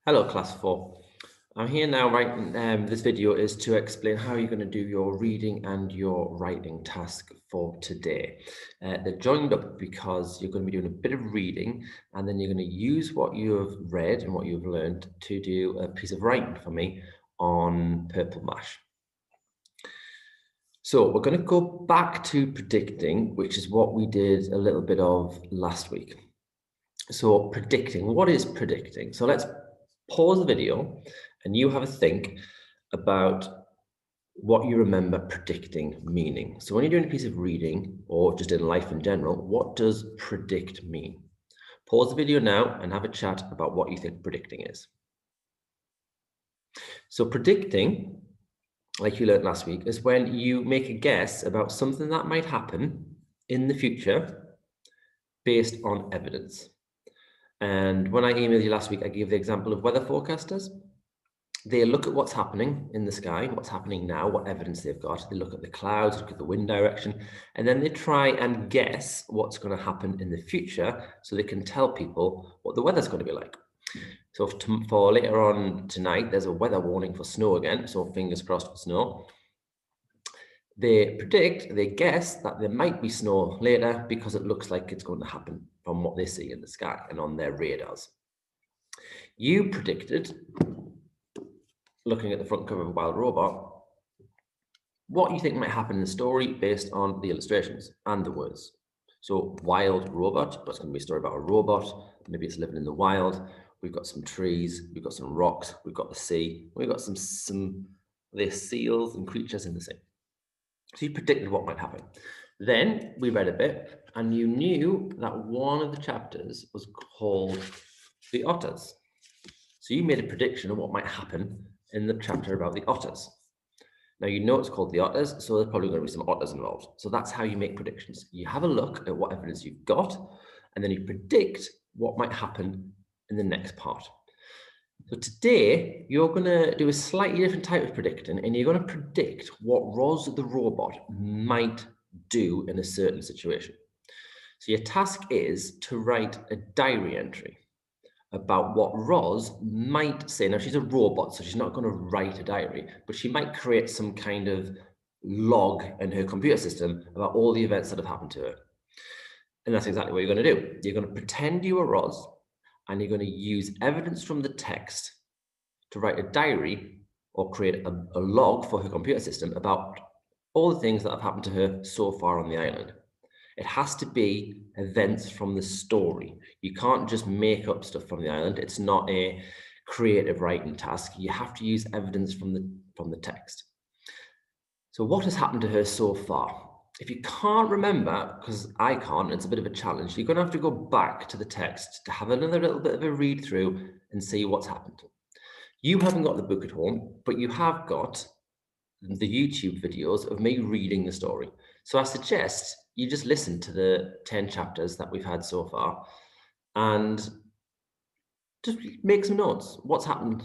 Hello, class 4. I'm here now writing, this video is to explain how you're going to do your reading and your writing task for today. They're joined up because you're going to be doing a bit of reading and then you're going to use what you have read and what you've learned to do a piece of writing for me on Purple Mash. So we're going to go back to predicting, which is what we did a little bit of last week. So predicting, what is predicting? So let's pause the video and you have a think about what you remember predicting meaning. So when you're doing a piece of reading or just in life in general, what does predict mean? Pause the video now and have a chat about what you think predicting is. So predicting, like you learned last week, is when you make a guess about something that might happen in the future based on evidence. And when I emailed you last week, I gave the example of weather forecasters. They look at what's happening in the sky, what's happening now, what evidence they've got. They look at the clouds, look at the wind direction, and then they try and guess what's going to happen in the future so they can tell people what the weather's going to be like. So for later on tonight, there's a weather warning for snow again, so fingers crossed for snow. They guess that there might be snow later because it looks like it's going to happen from what they see in the sky and on their radars. You predicted, looking at the front cover of Wild Robot, what you think might happen in the story based on the illustrations and the words. So Wild Robot, but it's going to be a story about a robot. Maybe it's living in the wild. We've got some trees, we've got some rocks, we've got the sea, we've got some there's seals and creatures in the sea. So you predicted what might happen. Then we read a bit and you knew that one of the chapters was called The Otters. So you made a prediction of what might happen in the chapter about the otters. Now you know it's called The Otters, so there's probably going to be some otters involved. So that's how you make predictions. You have a look at what evidence you've got, and then you predict what might happen in the next part. So today, you're going to do a slightly different type of predicting, and you're going to predict what Roz the robot might do in a certain situation. So your task is to write a diary entry about what Roz might say. Now, she's a robot, so she's not going to write a diary, but she might create some kind of log in her computer system about all the events that have happened to her. And that's exactly what you're going to do. You're going to pretend you are Roz, and you're going to use evidence from the text to write a diary or create a log for her computer system about all the things that have happened to her so far on the island. It has to be events from the story. You can't just make up stuff from the island. It's not a creative writing task. You have to use evidence from the text. So what has happened to her so far? If you can't remember, because I can't, it's a bit of a challenge, you're going to have to go back to the text to have another little bit of a read through and see what's happened. You haven't got the book at home, but you have got the YouTube videos of me reading the story. So I suggest you just listen to the 10 chapters that we've had so far and just make some notes. What happened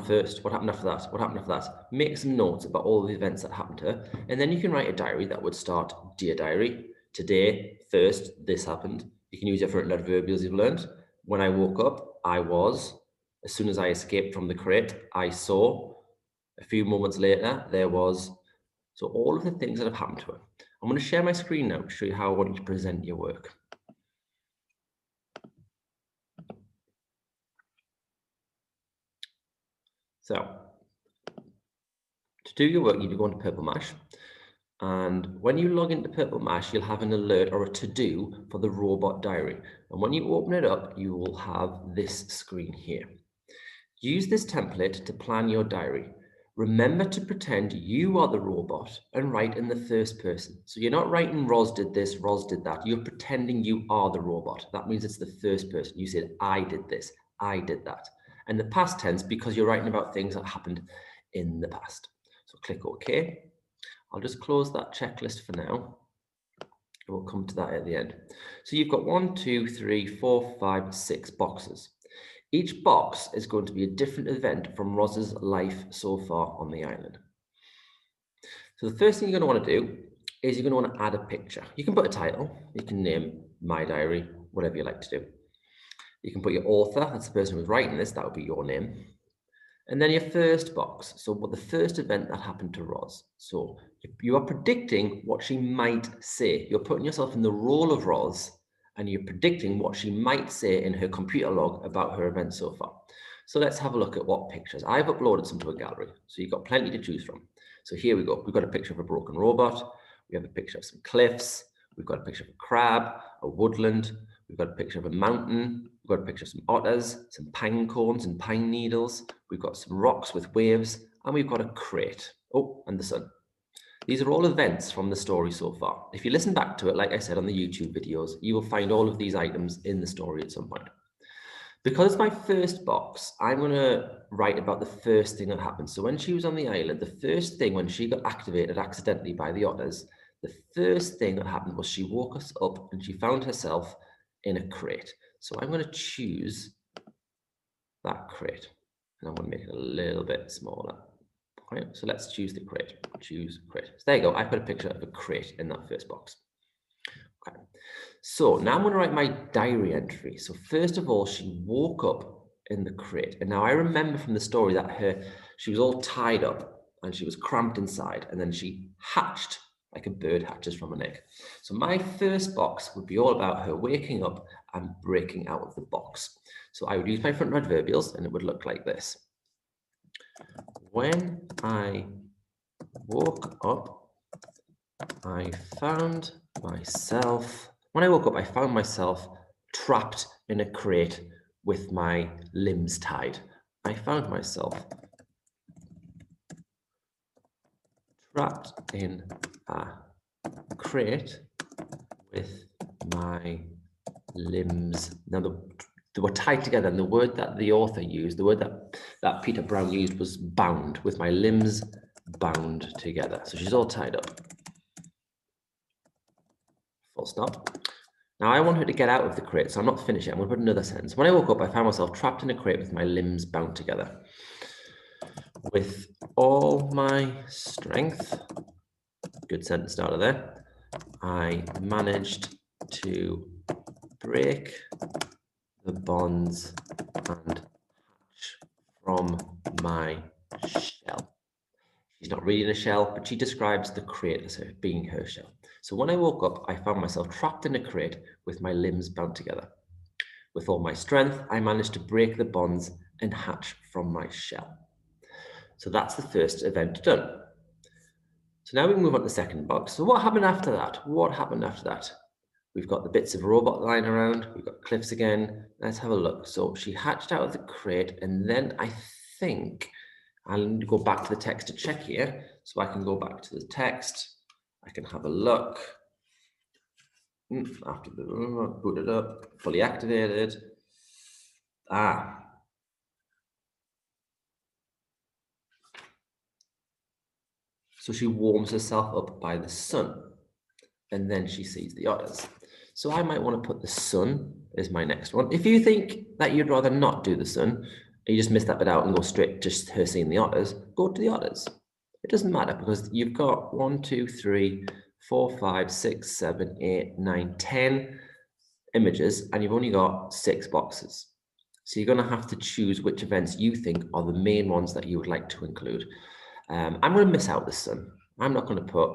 first? What happened after that? What happened after that? Make some notes about all the events that happened to her. And then you can write a diary that would start, Dear Diary, today, first, this happened. You can use different adverbials you've learned. When I woke up, I was. As soon as I escaped from the crate, I saw. A few moments later, there was. So all of the things that have happened to her. I'm going to share my screen now to show you how I want you to present your work. So to do your work, you need to go into Purple Mash. And when you log into Purple Mash, you'll have an alert or a to-do for the robot diary. And when you open it up, you will have this screen here. Use this template to plan your diary. Remember to pretend you are the robot and write in the first person. So you're not writing Roz did this, Roz did that. You're pretending you are the robot. That means it's the first person. You said, I did this, I did that. And the past tense because you're writing about things that happened in the past. So click OK. I'll just close that checklist for now. We'll come to that at the end. So you've got 1, 2, 3, 4, 5, 6 boxes. Each box is going to be a different event from Roz's life so far on the island. So the first thing you're going to want to do is you're going to want to add a picture. You can put a title, you can name My Diary, whatever you like to do. You can put your author, that's the person who's writing this, that would be your name. And then your first box, so what the first event that happened to Roz. So you are predicting what she might say. You're putting yourself in the role of Roz and you're predicting what she might say in her computer log about her event so far. So let's have a look at what pictures. I've uploaded some to a gallery, so you've got plenty to choose from. So here we go. We've got a picture of a broken robot. We have a picture of some cliffs. We've got a picture of a crab, a woodland. We've got a picture of a mountain. We've got a picture of some otters, some pine cones and pine needles. We've got some rocks with waves, and we've got a crate. Oh, and the sun. These are all events from the story so far. If you listen back to it, like I said on the YouTube videos, you will find all of these items in the story at some point. Because it's my first box, I'm going to write about the first thing that happened. So when she was on the island, the first thing when she got activated accidentally by the otters, the first thing that happened was she woke us up and she found herself in a crate. So I'm going to choose that crate and I'm going to make it a little bit smaller. Okay, so let's choose the crate. Choose crate. So there you go. I've got a picture of a crate in that first box. Okay. So now I'm going to write my diary entry. So first of all, she woke up in the crate. And now I remember from the story that she was all tied up and she was cramped inside. And then she hatched like a bird hatches from an egg. So my first box would be all about her waking up and breaking out of the box. So I would use my front adverbials and it would look like this. When I woke up, I found myself trapped in a crate with my limbs tied. I found myself trapped in a crate with my limbs. Now they were tied together, and the word that the author used, the word that Peter Brown used was bound, with my limbs bound together. So she's all tied up. Full stop. Now I want her to get out of the crate, so I'm not finished yet. I'm going to put another sentence. When I woke up, I found myself trapped in a crate with my limbs bound together. With all my strength, good sentence starter there, I managed to break the bonds and hatch from my shell. She's not really in a shell, but she describes the crate as being her shell. So when I woke up, I found myself trapped in a crate with my limbs bound together. With all my strength, I managed to break the bonds and hatch from my shell. So that's the first event done. So now we move on to the second box. So what happened after that? What happened after that? We've got the bits of robot lying around. We've got cliffs again. Let's have a look. So she hatched out of the crate, and then I think I'll go back to the text to check here. So I can go back to the text. I can have a look. After the booted up, fully activated. So she warms herself up by the sun, and then she sees the otters. So I might want to put the sun as my next one. If you think that you'd rather not do the sun, and you just miss that bit out and go straight just her seeing the otters, go to the otters. It doesn't matter because you've got 1, 2, 3, 4, 5, 6, 7, 8, 9, 10 images, and you've only got 6 boxes. So you're going to have to choose which events you think are the main ones that you would like to include. I'm going to miss out the sun. I'm not going to put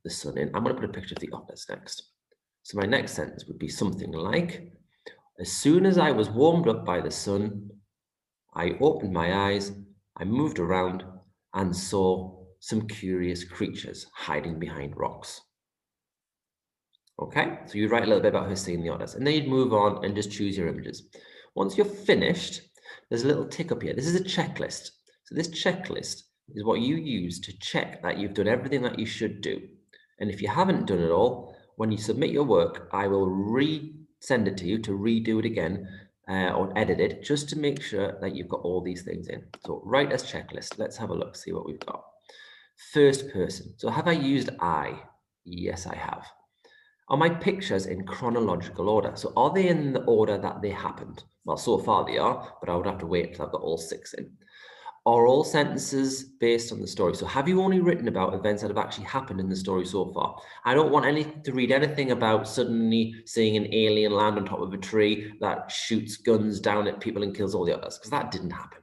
the sun in. I'm going to put a picture of the otters next. So my next sentence would be something like, as soon as I was warmed up by the sun, I opened my eyes, I moved around and saw some curious creatures hiding behind rocks. Okay, so you write a little bit about her seeing the otters, and then you'd move on and just choose your images. Once you're finished, there's a little tick up here. This is a checklist. So this checklist is what you use to check that you've done everything that you should do. And if you haven't done it all, when you submit your work, I will resend it to you to redo it again or edit it just to make sure that you've got all these things in. So write as checklist. Let's have a look, see what we've got. First person. So have I used I? Yes, I have. Are my pictures in chronological order? So are they in the order that they happened? Well, so far they are, but I would have to wait until I've got all 6 in. Are all sentences based on the story? So have you only written about events that have actually happened in the story so far? I don't want to read anything about suddenly seeing an alien land on top of a tree that shoots guns down at people and kills all the others, because that didn't happen.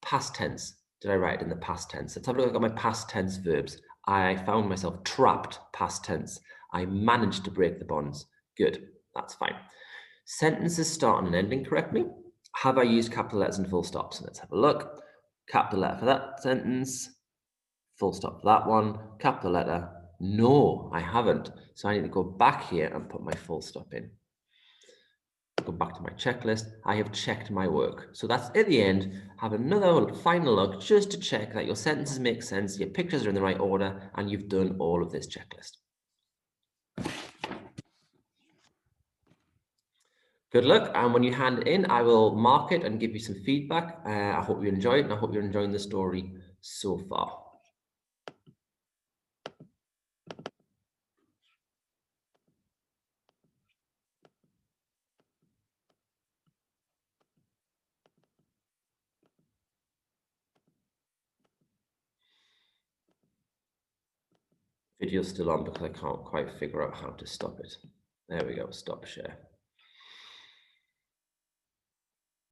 Past tense. Did I write it in the past tense? Let's have a look at my past tense verbs. I found myself trapped, past tense. I managed to break the bonds. Good, that's fine. Sentences starting and ending correctly. Have I used capital letters and full stops? Let's have a look. Capital letter for that sentence, full stop for that one, capital letter. No, I haven't. So I need to go back here and put my full stop in. Go back to my checklist. I have checked my work. So that's at the end. Have another final look just to check that your sentences make sense, your pictures are in the right order, and you've done all of this checklist. Good luck, and when you hand it in, I will mark it and give you some feedback. I hope you enjoy it, and I hope you're enjoying the story so far. Video's still on because I can't quite figure out how to stop it. There we go, stop share.